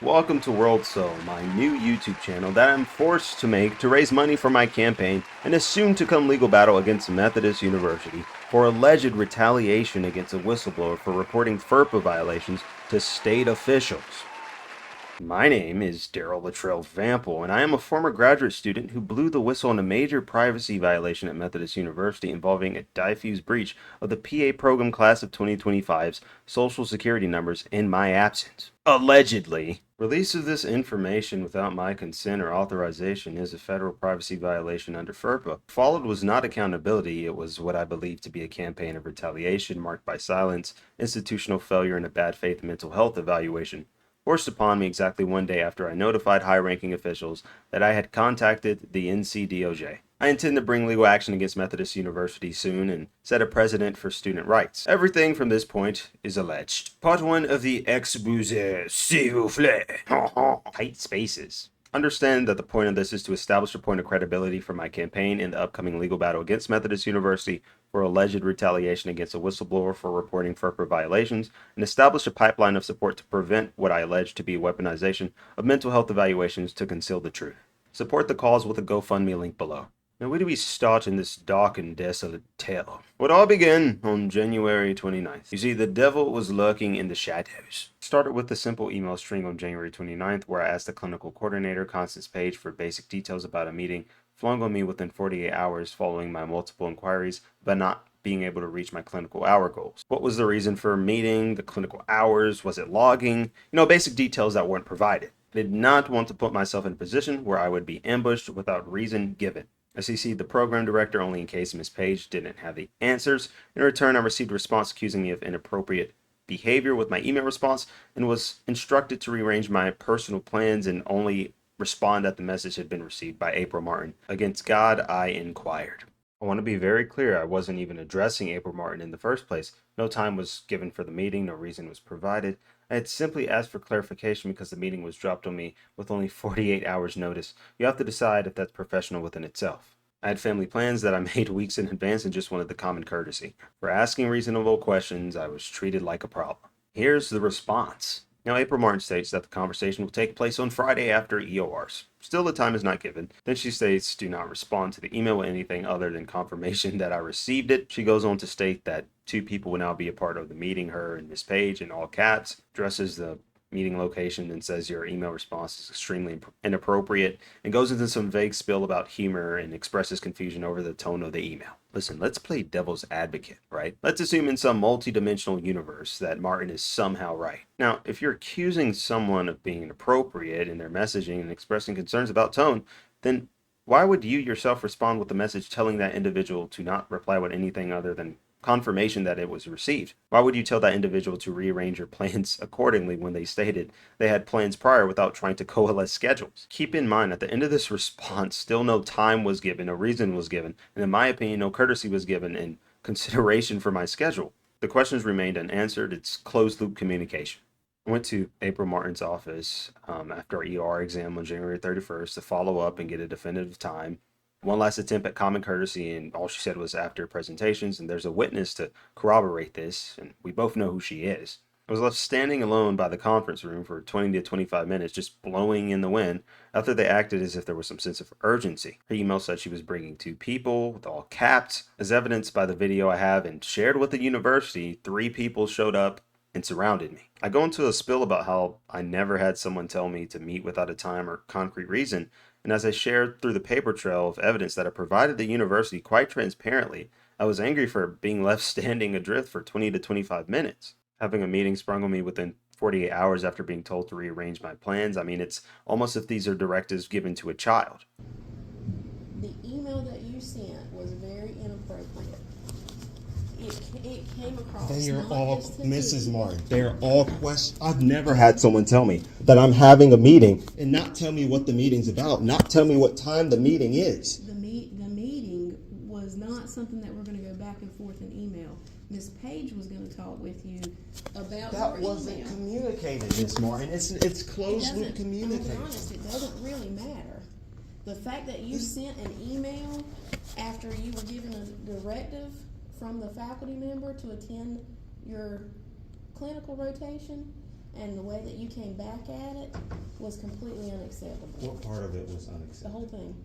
Welcome to World Soul, my new YouTube channel that I'm forced to make to raise money for my campaign and a soon-to-come legal battle against Methodist University for alleged retaliation against a whistleblower for reporting FERPA violations to state officials. My name is Daryl Latrell Vample, and I am a former graduate student who blew the whistle on a major privacy violation at Methodist University involving a diffuse breach of the PA program class of 2025's social security numbers in my absence. Allegedly. Release of this information without my consent or authorization is a federal privacy violation under FERPA. Followed was not accountability, it was what I believe to be a campaign of retaliation marked by silence, institutional failure, and a bad faith mental health evaluation, forced upon me exactly one day after I notified high-ranking officials that I had contacted the NCDOJ. I intend to bring legal action against Methodist University soon and set a precedent for student rights. Everything from this point is alleged. Part 1 of the exposé, s'il vous plaît. Tight spaces. Understand that the point of this is to establish a point of credibility for my campaign in the upcoming legal battle against Methodist University for alleged retaliation against a whistleblower for reporting FERPA violations, and establish a pipeline of support to prevent what I allege to be weaponization of mental health evaluations to conceal the truth. Support the cause with a GoFundMe link below. Now, where do we start in this dark and desolate tale? It all began on January 29th. You see, the devil was lurking in the shadows. Started with a simple email string on January 29th where I asked the clinical coordinator, Constance Page, for basic details about a meeting flung on me within 48 hours following my multiple inquiries, but not being able to reach my clinical hour goals. What was the reason for meeting, the clinical hours, was it logging? Basic details that weren't provided. I did not want to put myself in a position where I would be ambushed without reason given. I CC'd the program director only in case Ms. Page didn't have the answers. In return, I received a response accusing me of inappropriate behavior with my email response and was instructed to rearrange my personal plans and only respond that the message had been received by April Martin. Against God, I inquired. I want to be very clear, I wasn't even addressing April Martin in the first place. No time was given for the meeting, no reason was provided. I had simply asked for clarification because the meeting was dropped on me with only 48 hours notice. You have to decide if that's professional within itself. I had family plans that I made weeks in advance and just wanted the common courtesy. For asking reasonable questions, I was treated like a problem. Here's the response. Now, April Martin states that the conversation will take place on Friday after EORs. Still, the time is not given. Then she states, do not respond to the email with anything other than confirmation that I received it. She goes on to state that 2 people will now be a part of the meeting, her and Miss Page, in all caps, addresses the meeting location and says your email response is extremely inappropriate, and goes into some vague spill about humor and expresses confusion over the tone of the email. Listen, let's play devil's advocate, right? Let's assume in some multi-dimensional universe that Martin is somehow right. Now, if you're accusing someone of being inappropriate in their messaging and expressing concerns about tone, then why would you yourself respond with a message telling that individual to not reply with anything other than confirmation that it was received? Why would you tell that individual to rearrange your plans accordingly when they stated they had plans prior without trying to coalesce schedules? Keep in mind, at the end of this response, still no time was given, no reason was given, and in my opinion, no courtesy was given in consideration for my schedule. The questions remained unanswered. It's closed-loop communication. I went to April Martin's office after our ER exam on January 31st to follow up and get a definitive time. One last attempt at common courtesy, and all she said was after presentations, and there's a witness to corroborate this, and we both know who she is. I was left standing alone by the conference room for 20 to 25 minutes, just blowing in the wind, after they acted as if there was some sense of urgency. Her email said she was bringing 2 people, with all caps. As evidenced by the video I have and shared with the university, 3 people showed up and surrounded me. I go into a spill about how I never had someone tell me to meet without a time or concrete reason, and as I shared through the paper trail of evidence that I provided the university quite transparently, I was angry for being left standing adrift for 20 to 25 minutes. Having a meeting sprung on me within 48 hours after being told to rearrange my plans, I mean, it's almost as if these are directives given to a child. The email that you sent was very inappropriate. It came across. They are not all, just to Mrs. me. Martin, they are all questions. I've never had someone tell me that I'm having a meeting and not tell me what the meeting's about, not tell me what time the meeting is. The meeting was not something that we're going to go back and forth in email. Miss Page was going to talk with you about That your wasn't email. communicated, Miss Martin. It's closed loop I'll be communication. honest, it doesn't really matter. The fact that you sent an email after you were given a directive from the faculty member to attend your clinical rotation And the way that you came back at it was completely unacceptable. What part of it was The unacceptable? whole thing.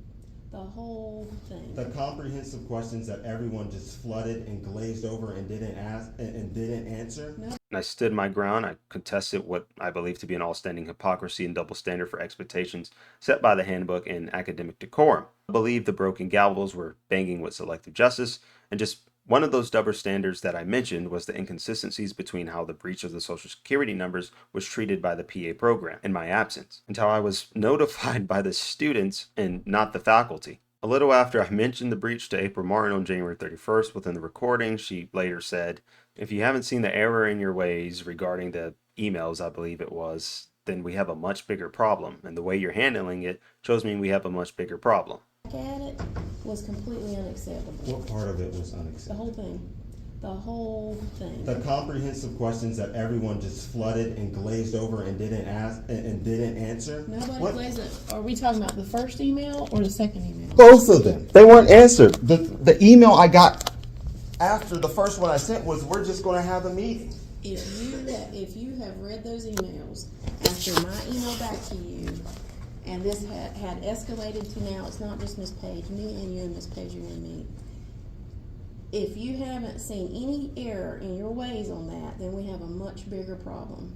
The whole thing. The comprehensive questions that everyone just flooded and glazed over and didn't ask and didn't answer. No. And I stood my ground. I contested what I believe to be an all-standing hypocrisy and double standard for expectations set by the handbook and academic decorum. I believe the broken gavels were banging with selective justice, and just one of those double standards that I mentioned was the inconsistencies between how the breach of the Social Security numbers was treated by the PA program in my absence, and how I was notified by the students and not the faculty. A little after I mentioned the breach to April Martin on January 31st within the recording, she later said, "If you haven't seen the error in your ways regarding the emails, I believe it was, then we have a much bigger problem. And the way you're handling it shows me we have a much bigger problem." At it was completely unacceptable. What part of it was The unacceptable? whole thing. The whole thing. The comprehensive questions that everyone just flooded and glazed over and didn't ask and didn't answer. Nobody What? plays it. Are we talking about the first email or the second email? Both of them. They weren't answered. The email I got after the first one I sent was, "We're just going to have a meeting." If you have read those emails after my email back to you, and this had escalated to now, it's not just Miss Page, me and you and Miss Page are going to meet. If you haven't seen any error in your ways on that, then we have a much bigger problem.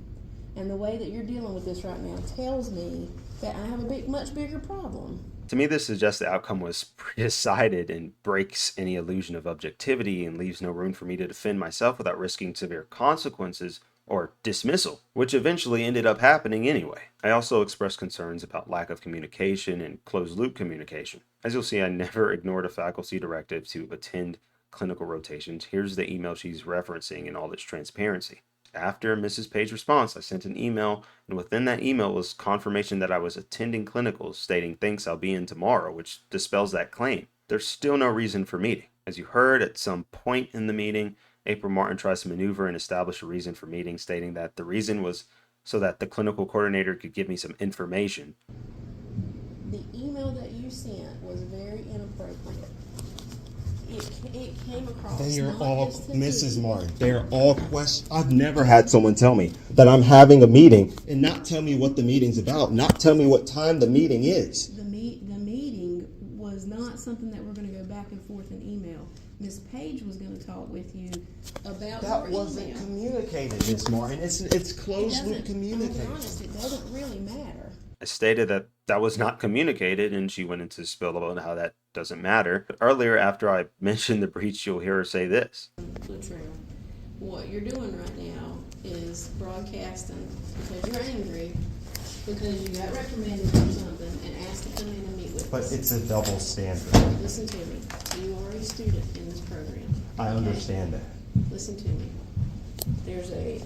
And the way that you're dealing with this right now tells me that I have a much bigger problem. To me, this suggests the outcome was pre-decided and breaks any illusion of objectivity and leaves no room for me to defend myself without risking severe consequences or dismissal, which eventually ended up happening anyway. I also expressed concerns about lack of communication and closed-loop communication. As you'll see, I never ignored a faculty directive to attend clinical rotations. Here's the email she's referencing in all its transparency. After Mrs. Page's response, I sent an email, and within that email was confirmation that I was attending clinicals, stating, "Thanks, I'll be in tomorrow," which dispels that claim. There's still no reason for meeting. As you heard, at some point in the meeting, April Martin tries to maneuver and establish a reason for meeting, stating that the reason was so that the clinical coordinator could give me some information. The email that you sent was very inappropriate. It came across. They are not all, just to Mrs. me. Martin, they are all questions. I've never had someone tell me that I'm having a meeting and not tell me what the meeting's about, not tell me what time the meeting is. The meeting was not something that we're going to go back and forth in email. Miss Page was going to talk with you about That your wasn't email. communicated, Miss Martin. It's closed loop I'll be communication. honest, it doesn't really matter. I stated that that was not communicated, and she went into spill about how that doesn't matter. But earlier, after I mentioned the breach, you'll hear her say this. Latrell, what you're doing right now is broadcasting because you're angry because you got reprimanded for something and asked to come in and meet with But us. it's a double standard. Listen to me. You are a student in this program. I okay? understand that. Listen to me. There's a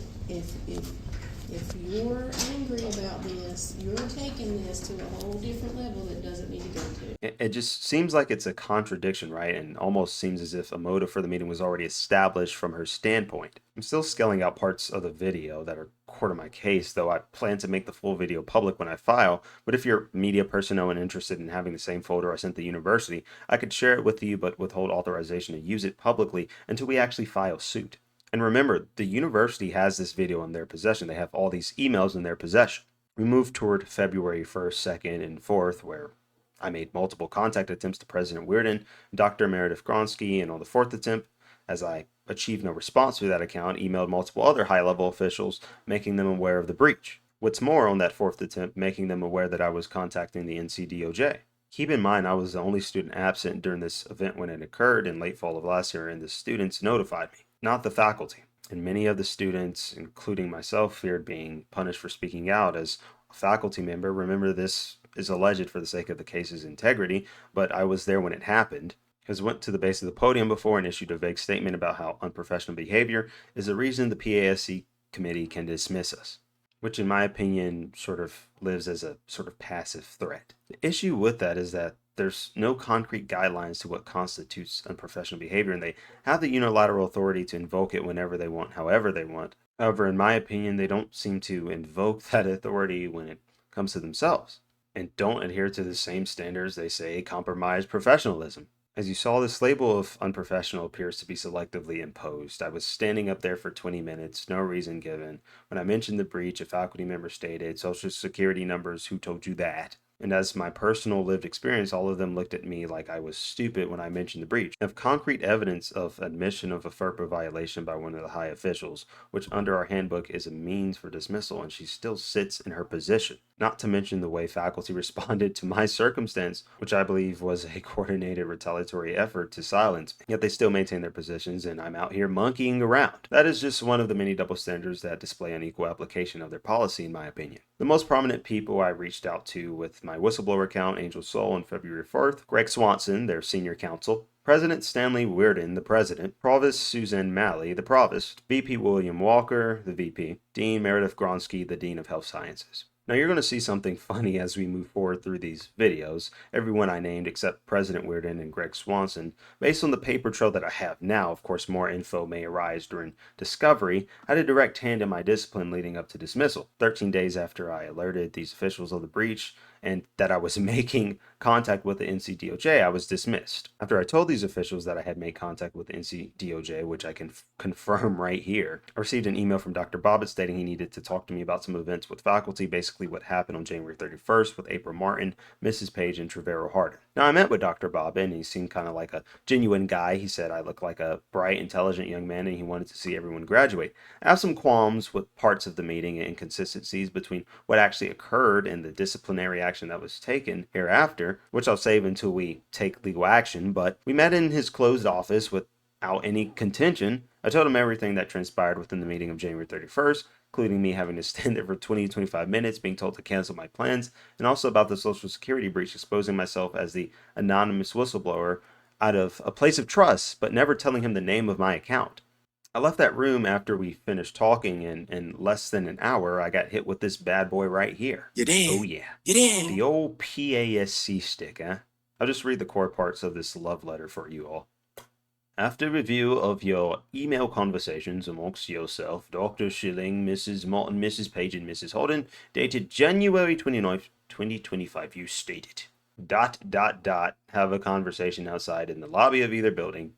if you're angry about this, you're taking this to a whole different level that doesn't need to go to. It just seems like it's a contradiction, right? And almost seems as if a motive for the meeting was already established from her standpoint. I'm still scaling out parts of the video that are core to my case, though I plan to make the full video public when I file. But if you're media personnel and interested in having the same folder I sent the university, I could share it with you, but withhold authorization to use it publicly until we actually file suit. And remember, the university has this video in their possession. They have all these emails in their possession. We moved toward February 1st, 2nd, and 4th, where I made multiple contact attempts to President Weirden, Dr. Meredith Gronsky, and on the 4th attempt, as I achieved no response through that account, emailed multiple other high-level officials, making them aware of the breach. What's more, on that 4th attempt, making them aware that I was contacting the NCDOJ. Keep in mind, I was the only student absent during this event when it occurred in late fall of last year, and the students notified me, not the faculty. And many of the students, including myself, feared being punished for speaking out. As a faculty member, remember, this is alleged for the sake of the case's integrity, but I was there when it happened, because I went to the base of the podium before and issued a vague statement about how unprofessional behavior is the reason the PASC committee can dismiss us, which in my opinion sort of lives as a sort of passive threat. The issue with that is that there's no concrete guidelines to what constitutes unprofessional behavior, and they have the unilateral authority to invoke it whenever they want, however they want. However, in my opinion, they don't seem to invoke that authority when it comes to themselves, and don't adhere to the same standards they say compromise professionalism. As you saw, this label of unprofessional appears to be selectively imposed. I was standing up there for 20 minutes, no reason given. When I mentioned the breach, a faculty member stated, "Social Security numbers, who told you that?" And as my personal lived experience, all of them looked at me like I was stupid when I mentioned the breach. I have concrete evidence of admission of a FERPA violation by one of the high officials, which under our handbook is a means for dismissal, and she still sits in her position. Not to mention the way faculty responded to my circumstance, which I believe was a coordinated retaliatory effort to silence me. Yet they still maintain their positions, and I'm out here monkeying around. That is just one of the many double standards that display unequal application of their policy, in my opinion. The most prominent people I reached out to with my whistleblower account, Angel Soul, on February 4th, Greg Swanson, their senior counsel, President Stanley Weirden, the president, Provost Suzanne Malley, the provost, VP William Walker, the VP, Dean Meredith Gronsky, the Dean of Health Sciences. Now you're going to see something funny as we move forward through these videos. Everyone I named except President Weirden and Greg Swanson. Based on the paper trail that I have now, of course more info may arise during discovery, I had a direct hand in my discipline leading up to dismissal. 13 days after I alerted these officials of the breach and that I was making contact with the NCDOJ, I was dismissed. After I told these officials that I had made contact with the NCDOJ, which I can confirm right here, I received an email from Dr. Bobbitt stating he needed to talk to me about some events with faculty, basically what happened on January 31st with April Martin, Mrs. Page, and Trevero Harden. Now, I met with Dr. Bobbitt, and he seemed kind of like a genuine guy. He said I look like a bright, intelligent young man, and he wanted to see everyone graduate. I have some qualms with parts of the meeting and inconsistencies between what actually occurred and the disciplinary action that was taken hereafter, which I'll save until we take legal action, but we met in his closed office without any contention. I told him everything that transpired within the meeting of January 31st, including me having to stand there for 20 to 25 minutes, being told to cancel my plans, and also about the Social Security breach, exposing myself as the anonymous whistleblower out of a place of trust, but never telling him the name of my account. I left that room after we finished talking, and in less than an hour, I got hit with this bad boy right here. You did. Oh yeah. You did. The old PASC stick, huh? I'll just read the core parts of this love letter for you all. After review of your email conversations amongst yourself, Dr. Schilling, Mrs. Martin, Mrs. Page, and Mrs. Holden, dated January 29th, 2025, you stated, ... have a conversation outside in the lobby of either building, ...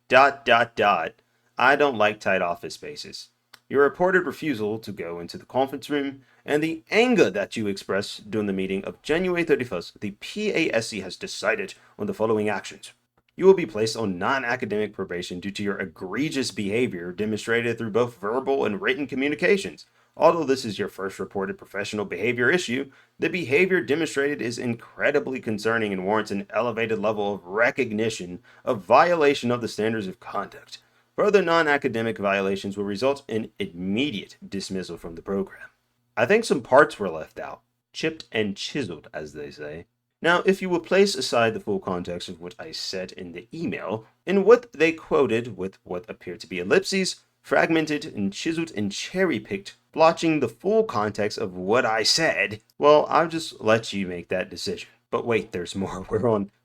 I don't like tight office spaces. Your reported refusal to go into the conference room and the anger that you expressed during the meeting of January 31st, the PASC has decided on the following actions. You will be placed on non-academic probation due to your egregious behavior demonstrated through both verbal and written communications. Although this is your first reported professional behavior issue, the behavior demonstrated is incredibly concerning and warrants an elevated level of recognition of violation of the standards of conduct. Further non-academic violations will result in immediate dismissal from the program. I think some parts were left out, chipped and chiseled, as they say. Now, if you will place aside the full context of what I said in the email, and what they quoted with what appeared to be ellipses, fragmented and chiseled and cherry-picked, blotching the full context of what I said, well, I'll just let you make that decision. But wait, there's more.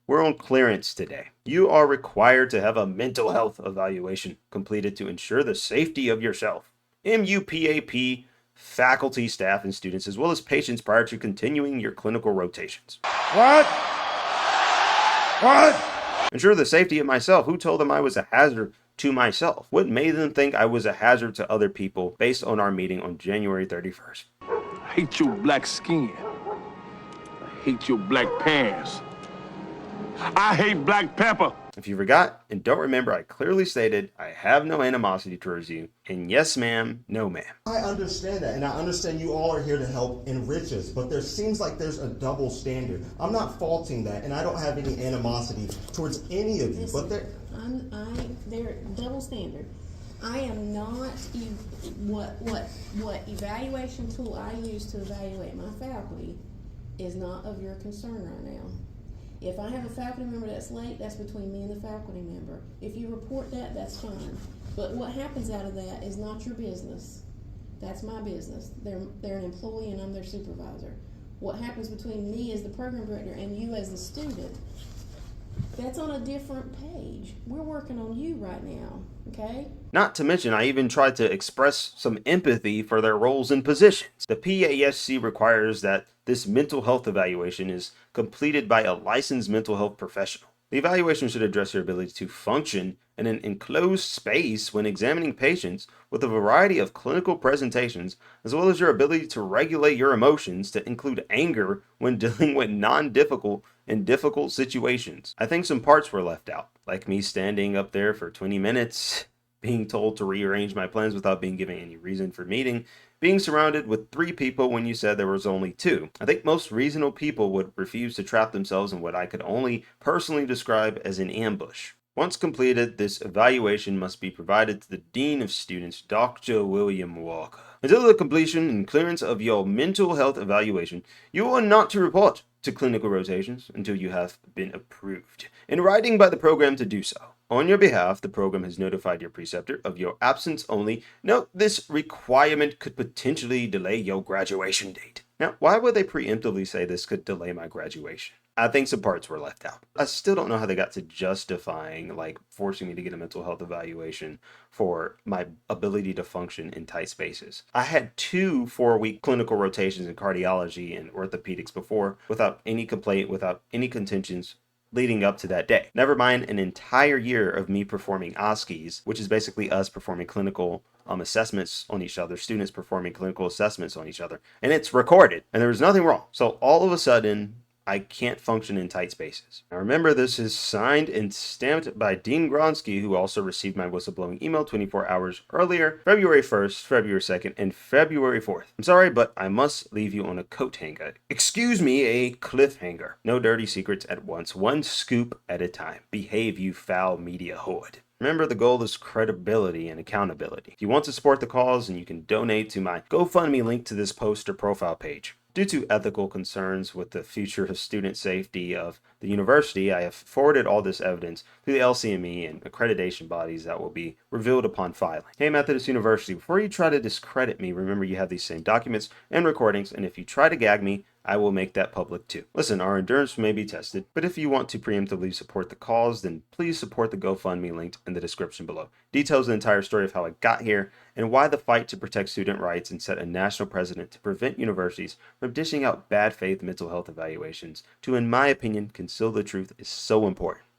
We're on clearance today. You are required to have a mental health evaluation completed to ensure the safety of yourself, MUPAP, faculty, staff, and students, as well as patients prior to continuing your clinical rotations. What? Ensure the safety of myself. Who told them I was a hazard to myself? What made them think I was a hazard to other people based on our meeting on January 31st? I hate your black skin. I hate your black pants. I hate black pepper. If you forgot and don't remember, I clearly stated I have no animosity towards you. And yes, ma'am, no, ma'am. I understand that, and I understand you all are here to help enrich us, but there seems like there's a double standard. I'm not faulting that, and I don't have any animosity towards any of you, but there... They're double standard. I am not, what evaluation tool I use to evaluate my faculty is not of your concern right now. If I have a faculty member that's late, that's between me and the faculty member. If you report that, that's fine. But what happens out of that is not your business. That's my business. They're an employee and I'm their supervisor. What happens between me as the program director and you as the student, that's on a different page. We're working on you right now, okay? Not to mention, I even tried to express some empathy for their roles and positions. The PASC requires that this mental health evaluation is completed by a licensed mental health professional. The evaluation should address your ability to function in an enclosed space when examining patients with a variety of clinical presentations, as well as your ability to regulate your emotions to include anger when dealing with non-difficult and difficult situations. I think some parts were left out, like me standing up there for 20 minutes, being told to rearrange my plans without being given any reason for meeting, being surrounded with 3 people when you said there was only 2. I think most reasonable people would refuse to trap themselves in what I could only personally describe as an ambush. Once completed, this evaluation must be provided to the Dean of Students, Dr. William Walker. Until the completion and clearance of your mental health evaluation, you are not to report to clinical rotations until you have been approved in writing by the program to do so. On your behalf, the program has notified your preceptor of your absence only. Note, this requirement could potentially delay your graduation date. Now, why would they preemptively say this could delay my graduation? I think some parts were left out. I still don't know how they got to justifying, like, forcing me to get a mental health evaluation for my ability to function in tight spaces. I had 2 4-week clinical rotations in cardiology and orthopedics before without any complaint, without any contentions leading up to that day. Never mind an entire year of me performing OSCEs, which is basically us performing clinical assessments on each other, students performing clinical assessments on each other, and it's recorded, and there was nothing wrong. So all of a sudden, I can't function in tight spaces. Now remember, this is signed and stamped by Dean Gronsky, who also received my whistleblowing email 24 hours earlier, February 1st, February 2nd, and February 4th. I'm sorry, but I must leave you on a coat hanger. Excuse me, a cliffhanger. No dirty secrets at once, one scoop at a time. Behave, you foul media horde. Remember, the goal is credibility and accountability. If you want to support the cause, and you can donate to my GoFundMe link to this post or profile page. Due to ethical concerns with the future of student safety of the university, I have forwarded all this evidence to the LCME and accreditation bodies that will be revealed upon filing. Hey, Methodist University, before you try to discredit me, remember you have these same documents and recordings, and if you try to gag me, I will make that public too. Listen, our endurance may be tested, but if you want to preemptively support the cause, then please support the GoFundMe linked in the description below. Details the entire story of how I got here and why the fight to protect student rights and set a national precedent to prevent universities from dishing out bad faith mental health evaluations to, in my opinion, conceal the truth is so important.